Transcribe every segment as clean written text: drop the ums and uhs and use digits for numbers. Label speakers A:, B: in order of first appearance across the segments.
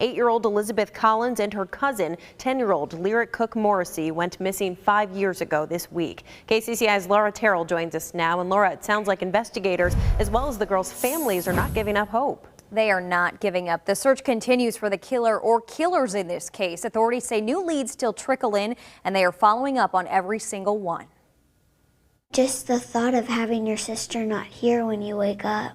A: 8-year-old Elizabeth Collins and her cousin, 10-year-old Lyric Cook Morrissey, went missing 5 years ago this week. KCCI's Laura Terrell joins us now. And Laura, it sounds like investigators, as well as the girls' families, are not giving up hope.
B: They are not giving up. The search continues for the killer or killers in this case. Authorities say new leads still trickle in, and they are following up on every single one.
C: Just the thought of having your sister not here when you wake up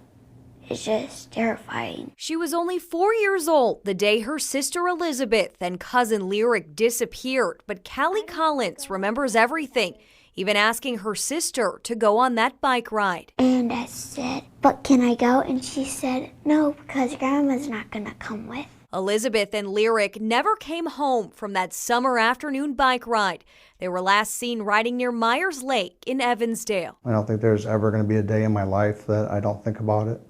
C: is just terrifying.
B: She was only 4 years old the day her sister Elizabeth and cousin Lyric disappeared, but Callie Collins remembers everything, even asking her sister to go on that bike ride.
C: And I said, "But can I go?" And she said, "No, because Grandma's not gonna come with."
B: Elizabeth and Lyric never came home from that summer afternoon bike ride. They were last seen riding near Myers Lake in Evansdale.
D: I don't think there's ever going to be a day in my life that I don't think about it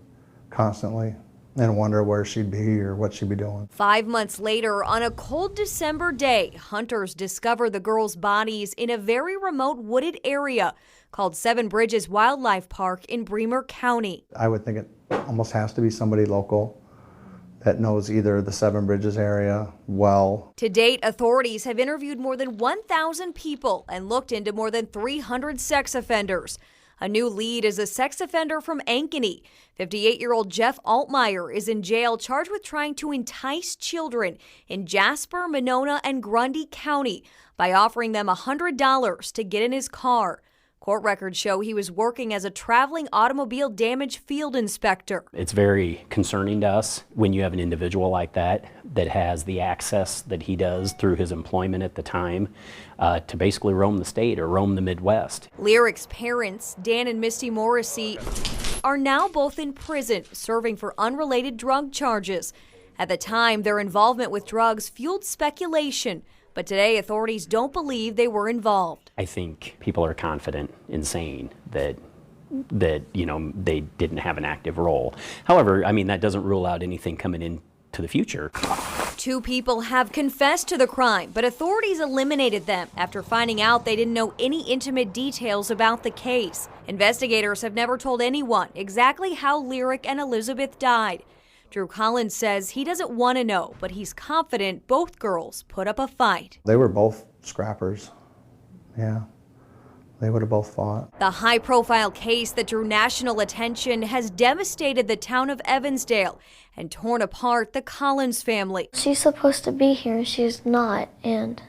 D: constantly and wonder where she'd be or what she'd be doing.
B: 5 months later, on a cold December day, hunters discovered the girls' bodies in a very remote wooded area called Seven Bridges Wildlife Park in Bremer County.
D: I would think it almost has to be somebody local that knows either the Seven Bridges area well.
B: To date, authorities have interviewed more than 1,000 people and looked into more than 300 sex offenders. A new lead is a sex offender from Ankeny. 58-year-old Jeff Altmeyer is in jail charged with trying to entice children in Jasper, Monona, and Grundy County by offering them $100 to get in his car. Court records show he was working as a traveling automobile damage field inspector.
E: It's very concerning to us when you have an individual like that has the access that he does through his employment at the time to basically roam the state or roam the Midwest.
B: Lyric's parents, Dan and Misty Morrissey, are now both in prison serving for unrelated drug charges. At the time, their involvement with drugs fueled speculation. But today, authorities don't believe they were involved.
E: I think people are confident in saying that they didn't have an active role. However, I mean, that doesn't rule out anything coming into the future.
B: 2 people have confessed to the crime, but authorities eliminated them after finding out they didn't know any intimate details about the case. Investigators have never told anyone exactly how Lyric and Elizabeth died. Drew Collins says he doesn't want to know, but he's confident both girls put up a fight.
D: They were both scrappers. Yeah, they would have both fought.
B: The high-profile case that drew national attention has devastated the town of Evansdale and torn apart the Collins family.
C: She's supposed to be here, she's not, and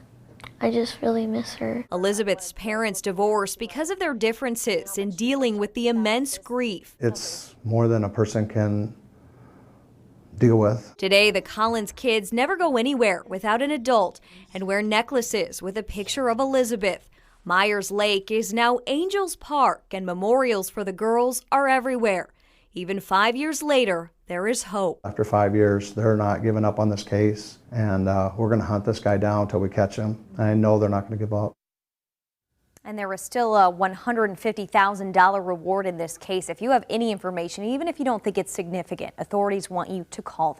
C: I just really miss her.
B: Elizabeth's parents divorced because of their differences in dealing with the immense grief.
D: It's more than a person can deal with.
B: Today, the Collins kids never go anywhere without an adult and wear necklaces with a picture of Elizabeth. Myers Lake is now Angels Park, and memorials for the girls are everywhere. Even 5 years later, there is hope.
D: After 5 years, they're not giving up on this case, and we're going to hunt this guy down until we catch him. And I know they're not going to give up.
B: And there is still a $150,000 reward in this case. If you have any information, even if you don't think it's significant, authorities want you to call them.